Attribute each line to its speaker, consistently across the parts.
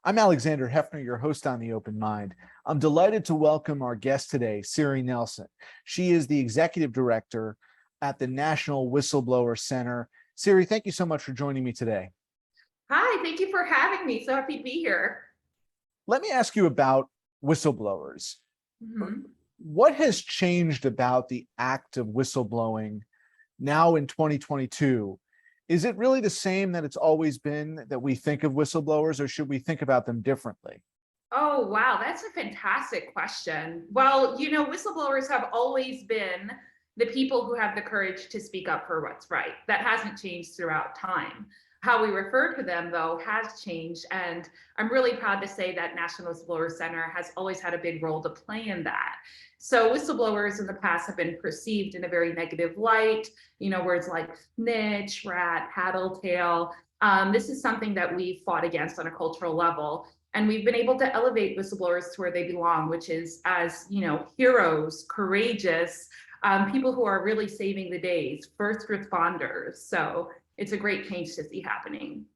Speaker 1: I'm Alexander Heffner, your host on The Open Mind. I'm delighted to welcome our guest today, Siri Nelson. She is the executive director at the National Whistleblower Center. Siri, thank you so much for joining me today.
Speaker 2: Hi, thank you for having me. So happy to be here.
Speaker 1: Let me ask you about whistleblowers.
Speaker 2: Mhm.
Speaker 1: What has changed about the act of whistleblowing now in 2022? Is it really the same that it's always been that we think of whistleblowers, or should we think about them differently?
Speaker 2: Oh, wow, that's a fantastic question. Well, whistleblowers have always been the people who have the courage to speak up for what's right. That hasn't changed throughout time. How we refer to them, though, has changed. And I'm really proud to say that National Whistleblower Center has always had a big role to play in that. So whistleblowers in the past have been perceived in a very negative light, words like snitch, rat, tattletale. This is something that we fought against on a cultural level. And we've been able to elevate whistleblowers to where they belong, which is as, heroes, courageous, people who are really saving the days, first responders. So it's a great change to see happening.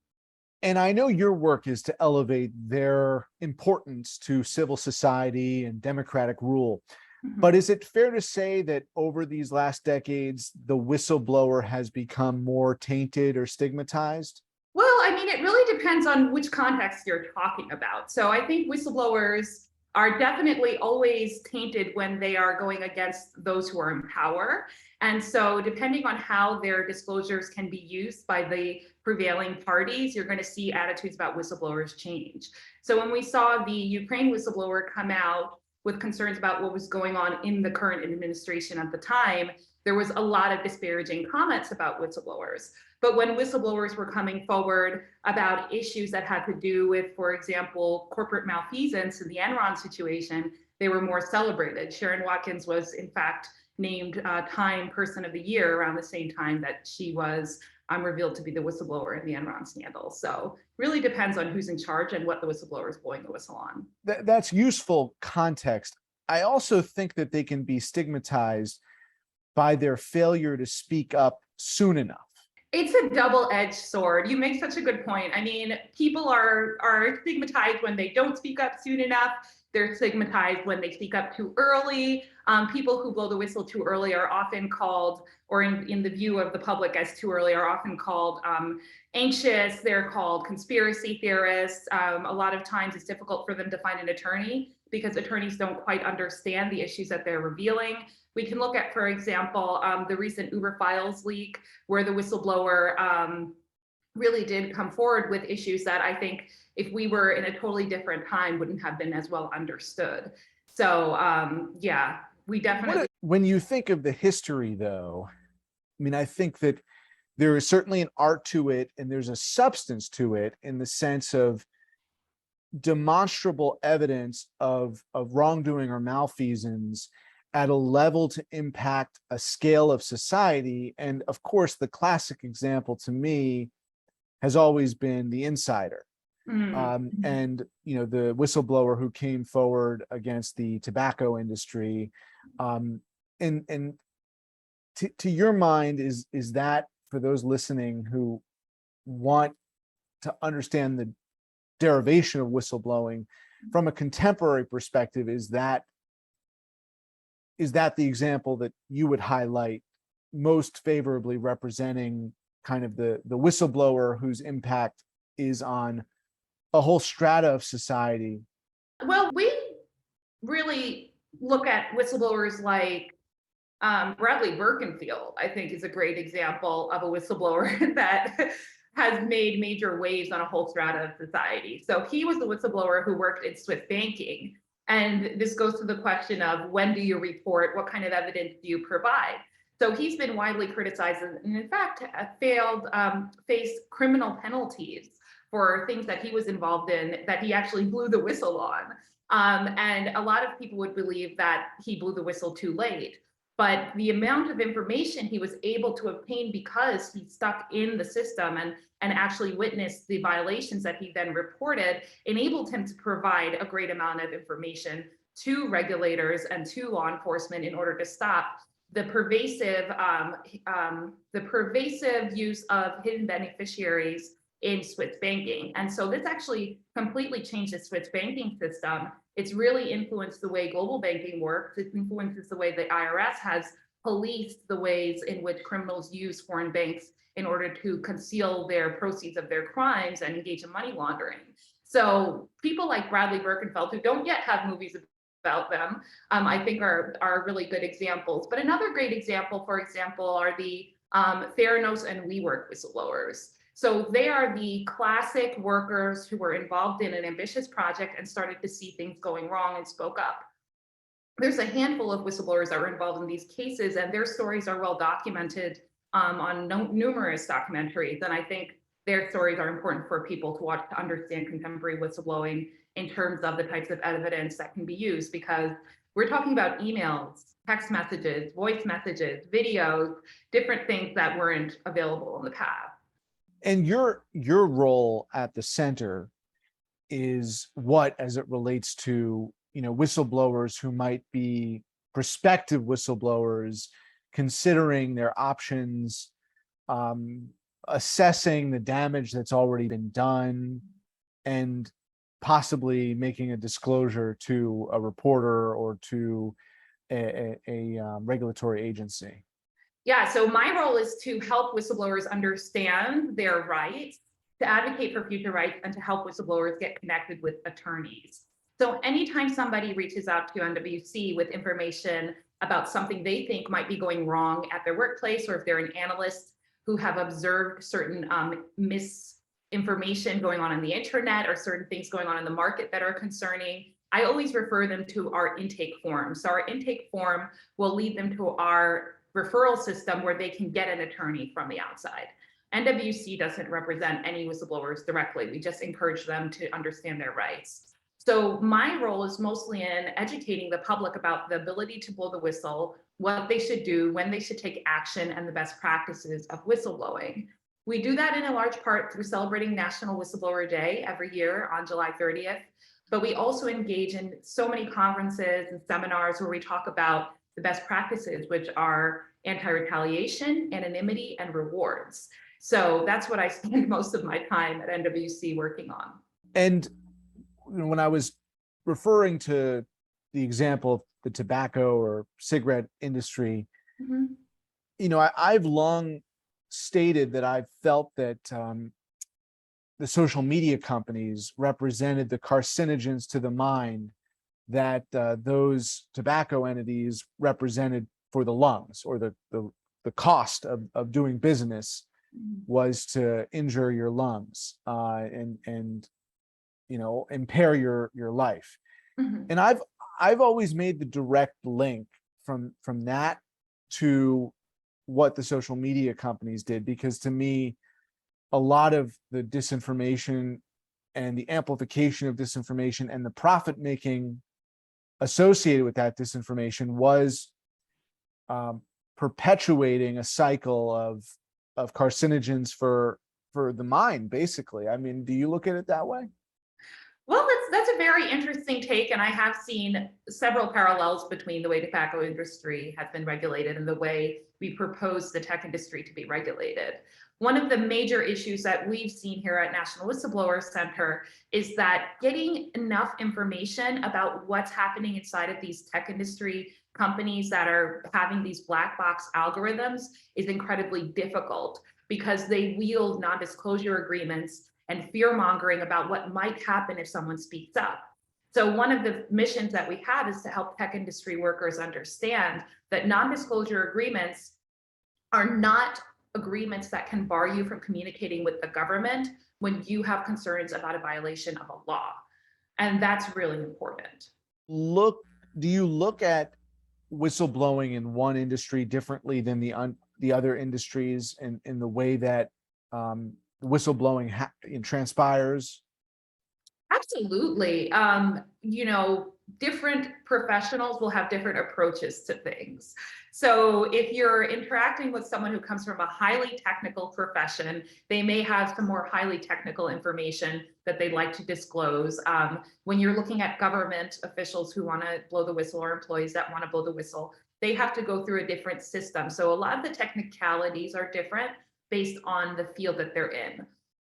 Speaker 1: And I know your work is to elevate their importance to civil society and democratic rule. But
Speaker 2: Mhm.
Speaker 1: is it fair to say that over these last decades, the whistleblower has become more tainted or stigmatized?
Speaker 2: Well, I mean, it really depends on which context you're talking about. So I think whistleblowers are definitely always tainted when they are going against those who are in power. And so, depending on how their disclosures can be used by the prevailing parties, you're going to see attitudes about whistleblowers change. So, when we saw the Ukraine whistleblower come out with concerns about what was going on in the current administration at the time, there was a lot of disparaging comments about whistleblowers. But when whistleblowers were coming forward about issues that had to do with, for example, corporate malfeasance in the Enron situation, they were more celebrated. Sharon Watkins was, in fact, named Time Person of the Year around the same time that she was revealed to be the whistleblower in the Enron scandal. So really depends on who's in charge and what the whistleblower is blowing the whistle on.
Speaker 1: That's useful context. I also think that they can be stigmatized by their failure to speak up soon enough.
Speaker 2: It's a double-edged sword. You make such a good point. I mean, people are stigmatized when they don't speak up soon enough. They're stigmatized when they speak up too early. People who blow the whistle too early are often called, or in the view of the public as too early, are often called anxious. They're called conspiracy theorists. A lot of times it's difficult for them to find an attorney because attorneys don't quite understand the issues that they're revealing. We can look at, for example, the recent Uber Files leak, where the whistleblower really did come forward with issues that I think if we were in a totally different time wouldn't have been as well understood. So yeah, we definitely.
Speaker 1: When you think of the history, though, I mean, I think that there is certainly an art to it and there's a substance to it in the sense of demonstrable evidence of wrongdoing or malfeasance at a level to impact a scale of society. And of course, the classic example to me has always been the insider. And the whistleblower who came forward against the tobacco industry. And to your mind, is that, for those listening who want to understand the derivation of whistleblowing from a contemporary perspective, is that the example that you would highlight most favorably representing kind of the whistleblower whose impact is on a whole strata of society?
Speaker 2: Well, we really look at whistleblowers like Bradley Birkenfield, I think, is a great example of a whistleblower that has made major waves on a whole strata of society. So he was the whistleblower who worked in Swiss banking. And this goes to the question of, when do you report? What kind of evidence do you provide? So he's been widely criticized and in fact faced criminal penalties for things that he was involved in that he actually blew the whistle on. And a lot of people would believe that he blew the whistle too late. But the amount of information he was able to obtain because he stuck in the system and actually witnessed the violations that he then reported enabled him to provide a great amount of information to regulators and to law enforcement in order to stop the pervasive use of hidden beneficiaries in Swiss banking. And so this actually completely changed the Swiss banking system. It's really influenced the way global banking works. It influences the way the IRS has policed the ways in which criminals use foreign banks in order to conceal their proceeds of their crimes and engage in money laundering. So people like Bradley Birkenfeld, who don't yet have movies about them, I think are really good examples. But another great example, for example, are the Theranos and WeWork whistleblowers. So they are the classic workers who were involved in an ambitious project and started to see things going wrong and spoke up. There's a handful of whistleblowers that were involved in these cases, and their stories are well documented on numerous documentaries. And I think their stories are important for people to watch to understand contemporary whistleblowing in terms of the types of evidence that can be used, because we're talking about emails, text messages, voice messages, videos, different things that weren't available in the past.
Speaker 1: And your role at the center is what, as it relates to, whistleblowers who might be prospective whistleblowers, considering their options, assessing the damage that's already been done, and possibly making a disclosure to a reporter or to a regulatory agency?
Speaker 2: Yeah, so my role is to help whistleblowers understand their rights, to advocate for future rights, and to help whistleblowers get connected with attorneys. So anytime somebody reaches out to NWC with information about something they think might be going wrong at their workplace, or if they're an analyst who have observed certain misinformation going on the internet, or certain things going on in the market that are concerning, I always refer them to our intake form. So our intake form will lead them to our referral system where they can get an attorney from the outside. NWC doesn't represent any whistleblowers directly. We just encourage them to understand their rights. So my role is mostly in educating the public about the ability to blow the whistle, what they should do, when they should take action, and the best practices of whistleblowing. We do that in a large part through celebrating National Whistleblower Day every year on July 30th. But we also engage in so many conferences and seminars where we talk about the best practices, which are anti-retaliation, anonymity, and rewards. So that's what I spend most of my time at NWC working on.
Speaker 1: And when I was referring to the example of the tobacco or cigarette industry, I've long stated that I've felt that the social media companies represented the carcinogens to the mind that those tobacco entities represented for the lungs, or the cost of doing business was to injure your lungs and impair your life. And I've always made the direct link from that to what the social media companies did, because to me, a lot of the disinformation and the amplification of disinformation and the profit making associated with that disinformation was perpetuating a cycle of carcinogens for the mind, basically. I mean, do you look at it that way?
Speaker 2: Well, that's a very interesting take, and I have seen several parallels between the way the tobacco industry has been regulated and the way we propose the tech industry to be regulated. One of the major issues that we've seen here at National Whistleblower Center is that getting enough information about what's happening inside of these tech industry companies that are having these black box algorithms is incredibly difficult, because they wield non-disclosure agreements and fear mongering about what might happen if someone speaks up. So one of the missions that we have is to help tech industry workers understand that non-disclosure agreements are not agreements that can bar you from communicating with the government when you have concerns about a violation of a law. And that's really important.
Speaker 1: Do you look at whistleblowing in one industry differently than the other industries, in the way that whistleblowing transpires?
Speaker 2: Absolutely. Different professionals will have different approaches to things. So if you're interacting with someone who comes from a highly technical profession, they may have some more highly technical information that they'd like to disclose. When you're looking at government officials who want to blow the whistle, or employees that want to blow the whistle, they have to go through a different system. So a lot of the technicalities are different based on the field that they're in.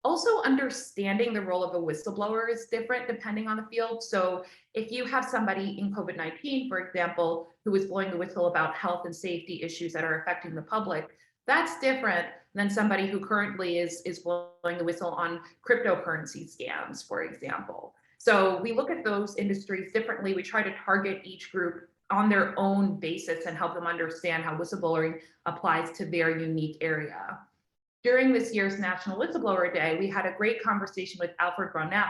Speaker 2: Also, understanding the role of a whistleblower is different depending on the field. So if you have somebody in COVID-19, for example, who is blowing the whistle about health and safety issues that are affecting the public, that's different than somebody who currently is blowing the whistle on cryptocurrency scams, for example. So we look at those industries differently. We try to target each group on their own basis and help them understand how whistleblowing applies to their unique area. During this year's National Whistleblower Day, we had a great conversation with Alfred Brownell,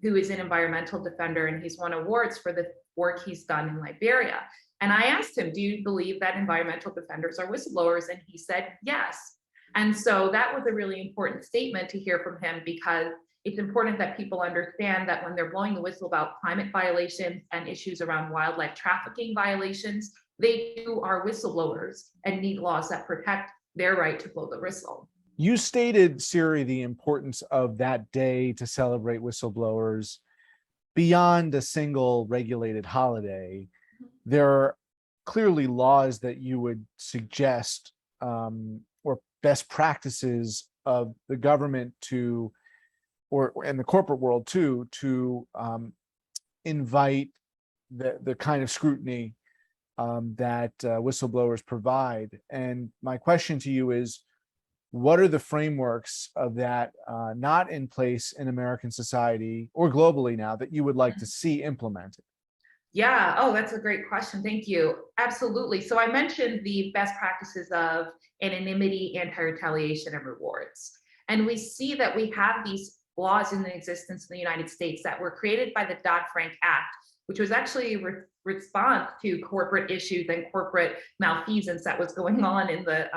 Speaker 2: who is an environmental defender, and he's won awards for the work he's done in Liberia. And I asked him, do you believe that environmental defenders are whistleblowers? And he said, yes. And so that was a really important statement to hear from him, because it's important that people understand that when they're blowing the whistle about climate violations and issues around wildlife trafficking violations, they too are whistleblowers and need laws that protect their right to blow the whistle.
Speaker 1: You stated, Siri, the importance of that day to celebrate whistleblowers beyond a single regulated holiday. There are clearly laws that you would suggest, or best practices of the government to, and the corporate world too, to invite the kind of scrutiny that whistleblowers provide. And my question to you is, what are the frameworks of that not in place in American society or globally now that you would like to see implemented?
Speaker 2: Yeah, oh, that's a great question. Thank you. Absolutely. So I mentioned the best practices of anonymity, anti-retaliation, and rewards. And we see that we have these laws in existence in the United States that were created by the Dodd-Frank Act, which was actually a response to corporate issues and corporate malfeasance that was going on in the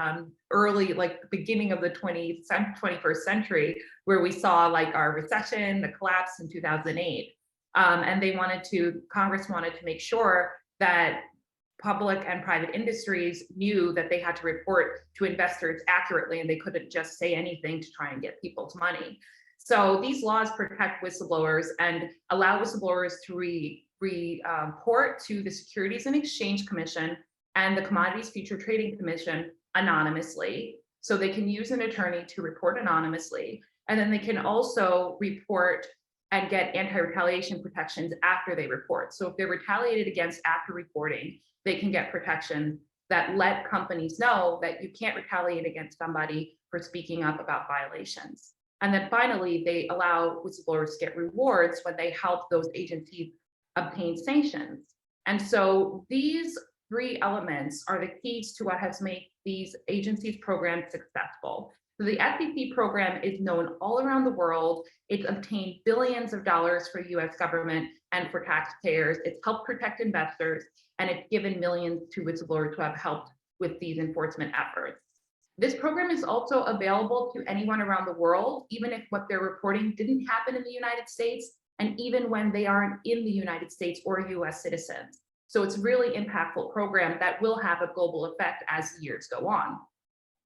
Speaker 2: early, beginning of the 21st century, where we saw our recession, the collapse in 2008. And Congress wanted to make sure that public and private industries knew that they had to report to investors accurately, and they couldn't just say anything to try and get people's money. So these laws protect whistleblowers and allow whistleblowers to report to the Securities and Exchange Commission and the Commodities Future Trading Commission anonymously. So they can use an attorney to report anonymously, and then they can also report and get anti-retaliation protections after they report. So if they're retaliated against after reporting, they can get protection that let companies know that you can't retaliate against somebody for speaking up about violations. And then finally, they allow whistleblowers to get rewards when they help those agencies obtain sanctions. And so these three elements are the keys to what has made these agencies' programs successful. So the SEC program is known all around the world. It's obtained billions of dollars for US government and for taxpayers. It's helped protect investors, and it's given millions to whistleblowers who have helped with these enforcement efforts. This program is also available to anyone around the world, even if what they're reporting didn't happen in the United States, and even when they aren't in the United States or US citizens. So it's a really impactful program that will have a global effect as the years go on.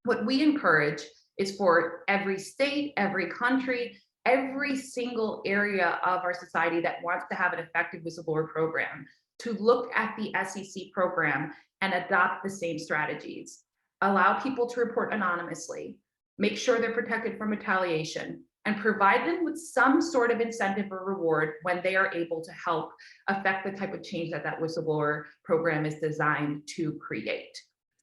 Speaker 2: What we encourage is for every state, every country, every single area of our society that wants to have an effective whistleblower program to look at the SEC program and adopt the same strategies. Allow people to report anonymously, make sure they're protected from retaliation, and provide them with some sort of incentive or reward when they are able to help affect the type of change that whistleblower program is designed to create.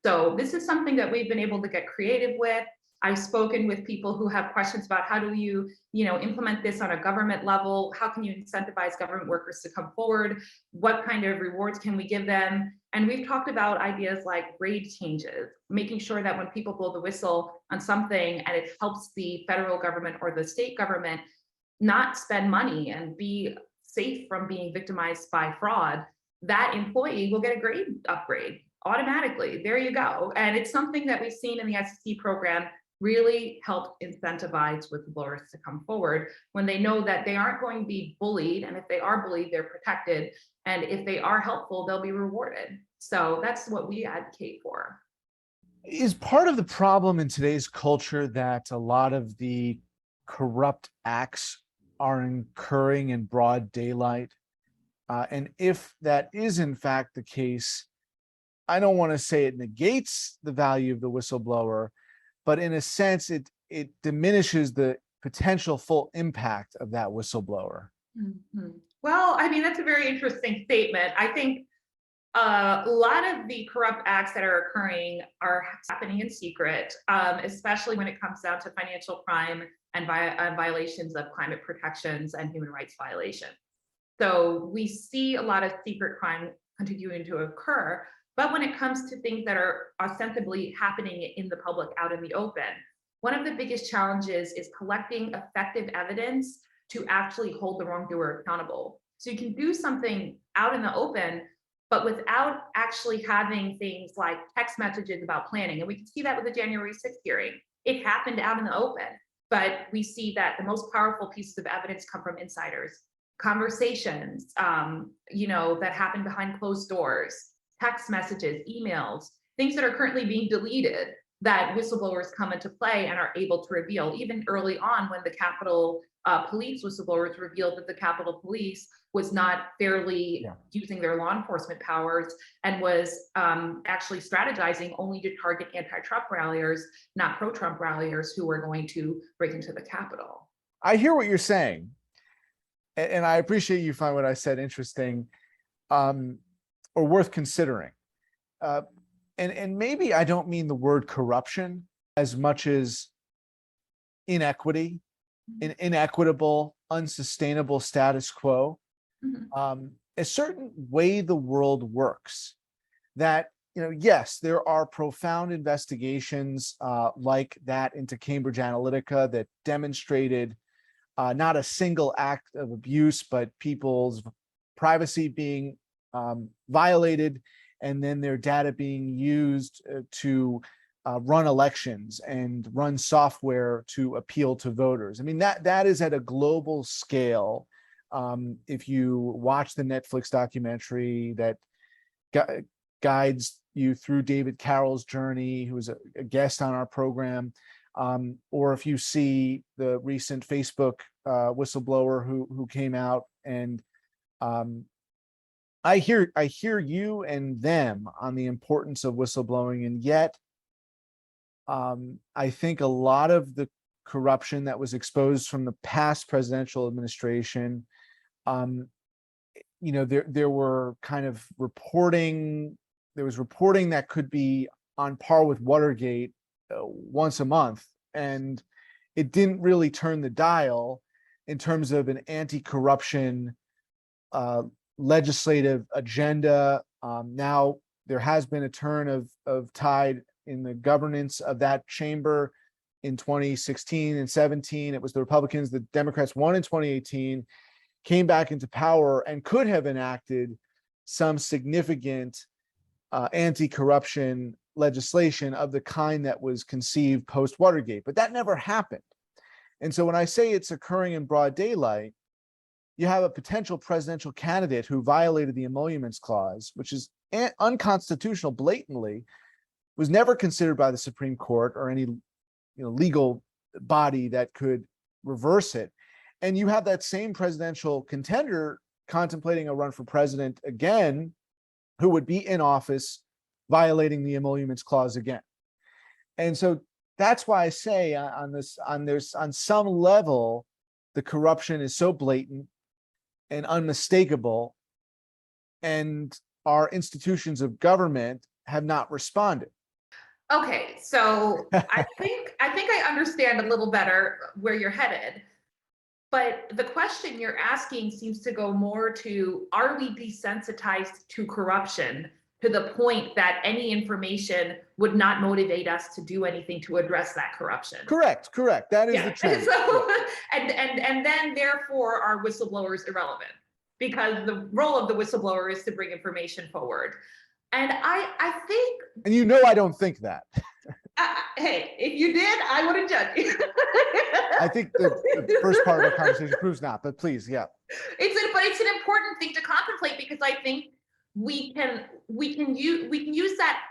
Speaker 2: So this is something that we've been able to get creative with. I've spoken with people who have questions about how do you implement this on a government level? How can you incentivize government workers to come forward? What kind of rewards can we give them? And we've talked about ideas like grade changes, making sure that when people blow the whistle on something and it helps the federal government or the state government not spend money and be safe from being victimized by fraud, that employee will get a grade upgrade automatically. There you go. And it's something that we've seen in the SEC program really help incentivize whistleblowers to come forward when they know that they aren't going to be bullied. And if they are bullied, they're protected. And if they are helpful, they'll be rewarded. So that's what we advocate for.
Speaker 1: Is part of the problem in today's culture that a lot of the corrupt acts are occurring in broad daylight? And if that is in fact the case, I don't want to say it negates the value of the whistleblower, but in a sense, it diminishes the potential full impact of that whistleblower?
Speaker 2: Mhm. Well, I mean, that's a very interesting statement. I think a lot of the corrupt acts that are occurring are happening in secret, especially when it comes down to financial crime and violations of climate protections and human rights violations. So we see a lot of secret crime continuing to occur. But when it comes to things that are ostensibly happening in the public, out in the open, one of the biggest challenges is collecting effective evidence to actually hold the wrongdoer accountable. So you can do something out in the open, but without actually having things like text messages about planning. And we can see that with the January 6th hearing. It happened out in the open, but we see that the most powerful pieces of evidence come from insiders, conversations, that happen behind closed doors, text messages, emails, things that are currently being deleted that whistleblowers come into play and are able to reveal. Even early on, when the Capitol Police whistleblowers revealed that the Capitol Police was not fairly using their law enforcement powers and was actually strategizing only to target anti-Trump ralliers, not pro-Trump ralliers who were going to break into the Capitol.
Speaker 1: I hear what you're saying, and I appreciate you find what I said interesting, or worth considering. And maybe I don't mean the word corruption as much as inequity, an inequitable, unsustainable status quo. A certain way the world works that, yes, there are profound investigations like that into Cambridge Analytica that demonstrated not a single act of abuse, but people's privacy being violated, and then their data being used to run elections and run software to appeal to voters. I mean, that is at a global scale. If you watch the Netflix documentary that guides you through David Carroll's journey, who was a guest on our program, or if you see the recent Facebook whistleblower who came out, and I hear you and them on the importance of whistleblowing, and yet I think a lot of the corruption that was exposed from the past presidential administration, there were kind of reporting. There was reporting that could be on par with Watergate once a month, and it didn't really turn the dial in terms of an anti-corruption legislative agenda. Now there has been a turn of tide in the governance of that chamber. In 2016 and 17, it was the Republicans. The Democrats won in 2018, came back into power, and could have enacted some significant anti-corruption legislation of the kind that was conceived post-Watergate, but that never happened. And so when I say it's occurring in broad daylight, you have a potential presidential candidate who violated the Emoluments Clause, which is unconstitutional blatantly, was never considered by the Supreme Court or any legal body that could reverse it. And you have that same presidential contender contemplating a run for president again, who would be in office violating the Emoluments Clause again. And so that's why I say on some level, the corruption is so blatant and unmistakable, and our institutions of government have not responded.
Speaker 2: Okay, so I think I understand a little better where you're headed. But the question you're asking seems to go more to, are we desensitized to corruption to the point that any information would not motivate us to do anything to address that corruption?
Speaker 1: Correct. That is the trend.
Speaker 2: So, and then therefore are whistleblowers irrelevant, because the role of the whistleblower is to bring information forward. And I think,
Speaker 1: and I don't think that.
Speaker 2: Hey, if you did, I wouldn't judge you.
Speaker 1: I think the first part of our conversation proves not, but please, yeah.
Speaker 2: But it's an important thing to contemplate, because I think we can use that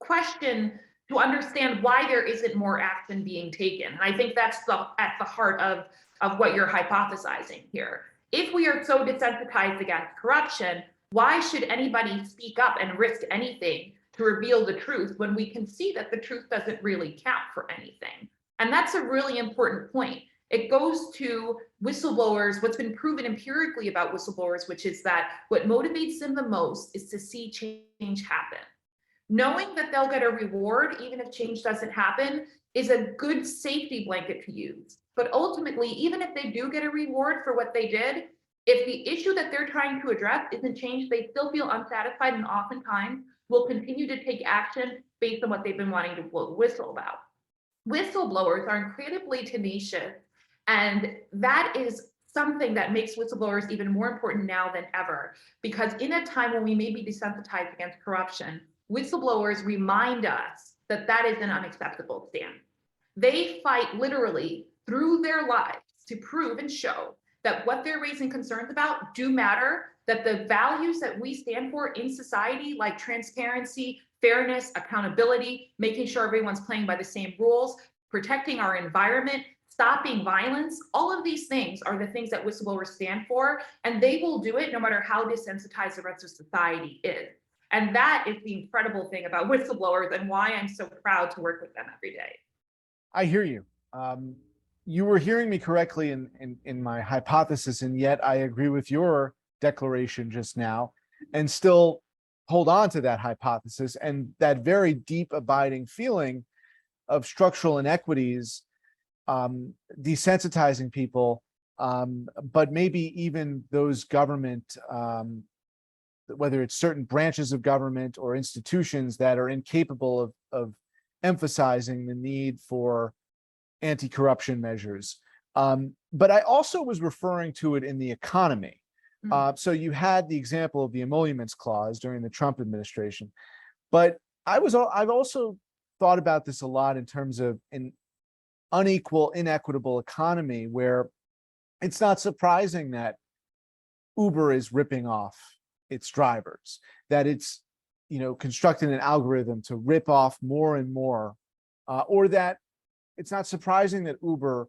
Speaker 2: question to understand why there isn't more action being taken. And I think that's at the heart of what you're hypothesizing here. If we are so desensitized against corruption, why should anybody speak up and risk anything to reveal the truth when we can see that the truth doesn't really count for anything? And that's a really important point. It goes to whistleblowers, what's been proven empirically about whistleblowers, which is that what motivates them the most is to see change happen. Knowing that they'll get a reward, even if change doesn't happen, is a good safety blanket to use. But ultimately, even if they do get a reward for what they did, if the issue that they're trying to address isn't changed, they still feel unsatisfied and oftentimes will continue to take action based on what they've been wanting to whistle about. Whistleblowers are incredibly tenacious, and that is something that makes whistleblowers even more important now than ever, because in a time when we may be desensitized against corruption, whistleblowers remind us that that is an unacceptable stand. They fight literally through their lives to prove and show that what they're raising concerns about do matter, that the values that we stand for in society, like transparency, fairness, accountability, making sure everyone's playing by the same rules, protecting our environment, stopping violence, all of these things are the things that whistleblowers stand for, and they will do it no matter how desensitized the rest of society is. And that is the incredible thing about whistleblowers and why I'm so proud to work with them every day.
Speaker 1: I hear you. You were hearing me correctly in my hypothesis, and yet I agree with your declaration just now, and still hold on to that hypothesis and that very deep abiding feeling of structural inequities desensitizing people, but maybe even those government, whether it's certain branches of government or institutions that are incapable of emphasizing the need for anti-corruption measures. But I also was referring to it in the economy. So you had the example of the emoluments clause during the Trump administration, but I've also thought about this a lot in terms of an unequal, inequitable economy where it's not surprising that Uber is ripping off its drivers, that it's, constructing an algorithm to rip off more and more, or that it's not surprising that Uber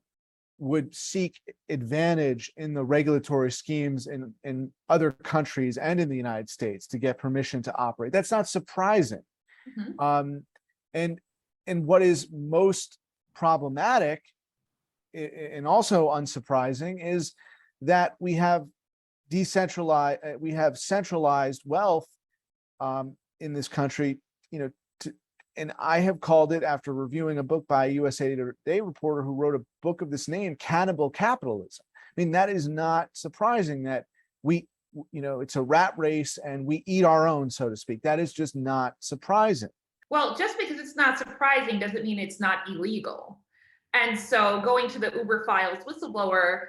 Speaker 1: would seek advantage in the regulatory schemes in other countries and in the United States to get permission to operate. That's not surprising. And what is most problematic and also unsurprising is that we have centralized wealth in this country, and I have called it, after reviewing a book by a USA Today reporter who wrote a book of this name, cannibal capitalism. I mean, that is not surprising that it's a rat race and we eat our own, so to speak. That is just not surprising.
Speaker 2: Well, just because it's not surprising doesn't mean it's not illegal. And so going to the Uber Files whistleblower,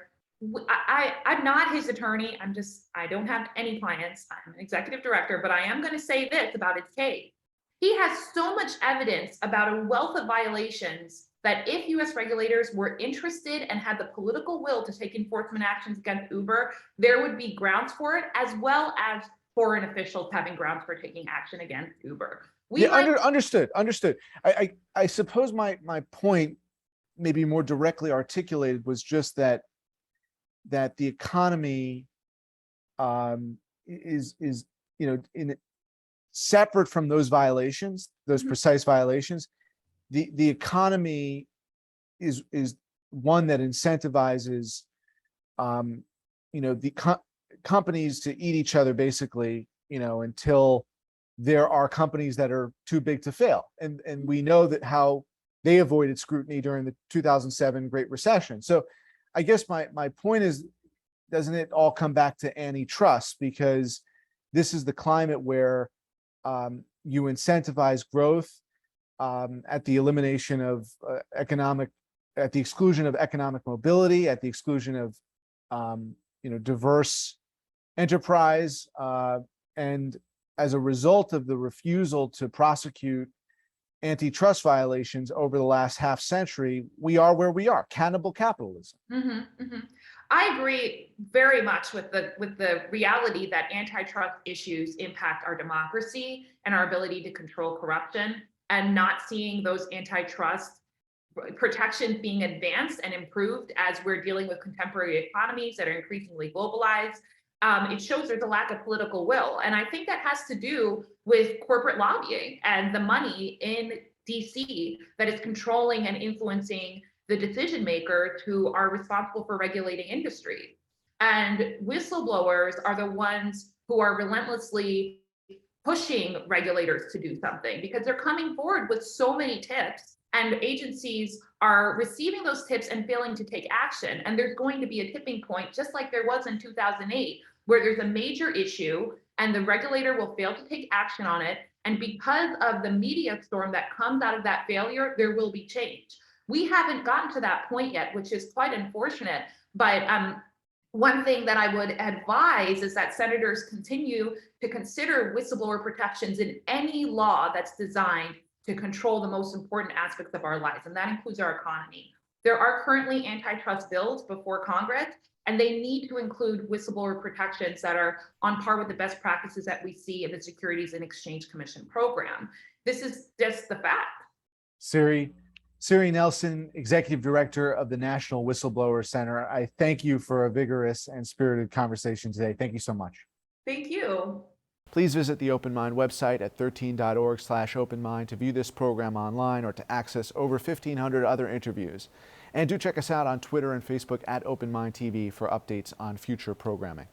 Speaker 2: I'm not his attorney. I don't have any clients. I'm an executive director, but I am going to say this about his case. He has so much evidence about a wealth of violations that if US regulators were interested and had the political will to take enforcement actions against Uber, there would be grounds for it, as well as foreign officials having grounds for taking action against Uber.
Speaker 1: Understood. I suppose my point, maybe more directly articulated, was just that the economy is in separate from those violations, those precise violations. The economy is one that incentivizes companies to eat each other, basically, until there are companies that are too big to fail. And we know that how they avoided scrutiny during the 2007 Great Recession. So I guess my point is, doesn't it all come back to antitrust? Because this is the climate where you incentivize growth at the elimination of at the exclusion of economic mobility, at the exclusion of diverse enterprise, and as a result of the refusal to prosecute antitrust violations over the last half century, we are where we are, cannibal capitalism.
Speaker 2: I agree very much with the reality that antitrust issues impact our democracy and our ability to control corruption, and not seeing those antitrust protections being advanced and improved as we're dealing with contemporary economies that are increasingly globalized. It shows there's a lack of political will. And I think that has to do with corporate lobbying and the money in DC that is controlling and influencing the decision makers who are responsible for regulating industry. And whistleblowers are the ones who are relentlessly pushing regulators to do something because they're coming forward with so many tips, and agencies are receiving those tips and failing to take action. And there's going to be a tipping point, just like there was in 2008, where there's a major issue and the regulator will fail to take action on it. And because of the media storm that comes out of that failure, there will be change. We haven't gotten to that point yet, which is quite unfortunate. But one thing that I would advise is that senators continue to consider whistleblower protections in any law that's designed to control the most important aspects of our lives, and that includes our economy. There are currently antitrust bills before Congress, and they need to include whistleblower protections that are on par with the best practices that we see in the Securities and Exchange Commission program. This is just the fact.
Speaker 1: Siri Nelson, Executive Director of the National Whistleblower Center, I thank you for a vigorous and spirited conversation today. Thank you so much.
Speaker 2: Thank you.
Speaker 1: Please visit the Open Mind website at 13.org/openmind to view this program online or to access over 1,500 other interviews. And do check us out on Twitter and Facebook at Open Mind TV for updates on future programming.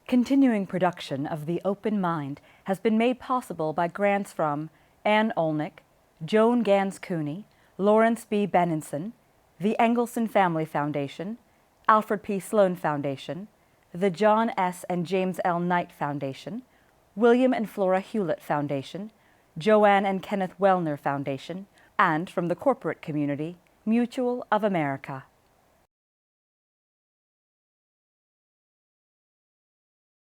Speaker 3: Continuing production of The Open Mind has been made possible by grants from Ann Olnick, Joan Gans Cooney, Lawrence B. Benenson, the Engelson Family Foundation, Alfred P. Sloan Foundation, the John S. and James L. Knight Foundation, William and Flora Hewlett Foundation, Joanne and Kenneth Wellner Foundation, and from the corporate community, Mutual of America.